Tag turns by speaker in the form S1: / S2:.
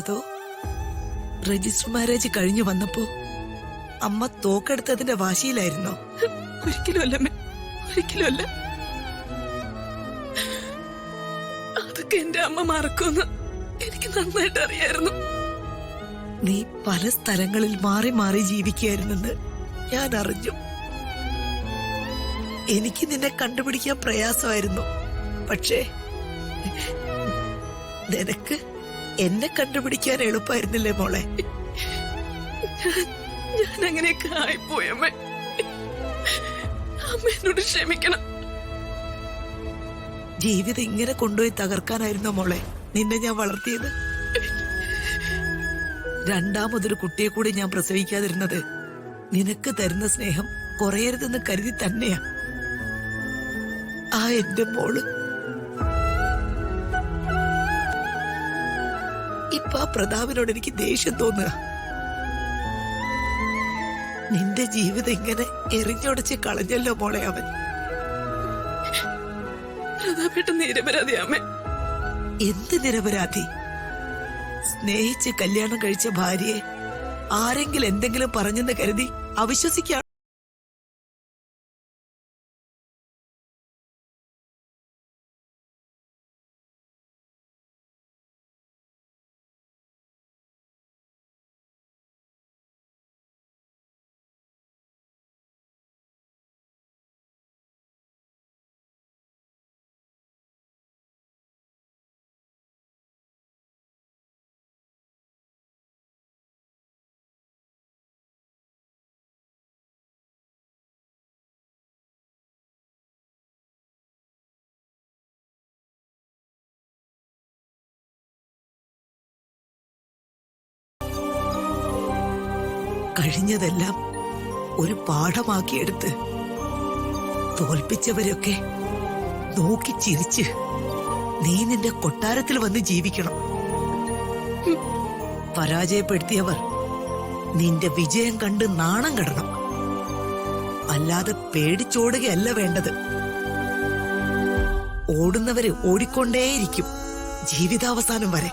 S1: അതോ register marriage കഴിഞ്ഞു വന്നപ്പോ അമ്മ തോക്കെടുത്തതിന്റെ വാശിയിലായിരുന്നോ?
S2: ഒരിക്കലും അല്ല, ഒരിക്കലും അല്ല. അതൊക്കെ എന്റെ അമ്മ മറക്കുമെന്ന് എനിക്ക് നന്നായിട്ട് അറിയായിരുന്നു.
S1: നീ പല സ്ഥലങ്ങളിൽ മാറി മാറി ജീവിക്കുകയായിരുന്നെന്ന് ഞാൻ അറിഞ്ഞു. എനിക്ക് നിന്നെ കണ്ടുപിടിക്കാൻ പ്രയാസമായിരുന്നു. പക്ഷേ നിനക്ക് എന്നെ കണ്ടുപിടിക്കാൻ എളുപ്പമായിരുന്നില്ലേ മോളെ?
S2: ഞാൻ അങ്ങനെയൊക്കെ ആയിപ്പോയമ്മ. അമ്മ എന്നോട് ക്ഷമിക്കണം.
S1: ജീവിതം ഇങ്ങനെ കൊണ്ടുപോയി തകർക്കാനായിരുന്നോ മോളെ നിന്നെ ഞാൻ വളർത്തിയത്? രണ്ടാമതൊരു കുട്ടിയെ കൂടി ഞാൻ പ്രസവിക്കാതിരുന്നത് നിനക്ക് തരുന്ന സ്നേഹം കുറയരുതെന്ന് കരുതി തന്നെയാ. ആ എന്റെ മോള് ഇപ്പൊ ആ പ്രതാപനോട് എനിക്ക് ദേഷ്യം തോന്നുക. നിന്റെ ജീവിതം ഇങ്ങനെ എറിഞ്ഞൊടച്ച് കളഞ്ഞല്ലോ മോളെ അവൻ.
S2: പ്രതാപേട്ടൻ നിരപരാധി അമ്മ.
S1: എന്ത് നിരപരാധി? സ്നേഹിച്ച് കല്യാണം കഴിച്ച ഭാര്യയെ ആരെങ്കിലും എന്തെങ്കിലും പറഞ്ഞെന്ന് കരുതി അവിശ്വസിക്കാണ്. കഴിഞ്ഞതെല്ലാം ഒരു പാഠമാക്കിയെടുത്ത് തോൽപ്പിച്ചവരൊക്കെ നോക്കി ചിരിച്ച് നീ നിന്റെ കൊട്ടാരത്തിൽ വന്ന് ജീവിക്കണം. പരാജയപ്പെടുത്തിയവർ നിന്റെ വിജയം കണ്ട് നാണം കെടണം. അല്ലാതെ പേടിച്ചോടുകയല്ല വേണ്ടത്. ഓടുന്നവര് ഓടിക്കൊണ്ടേയിരിക്കും ജീവിതാവസാനം വരെ.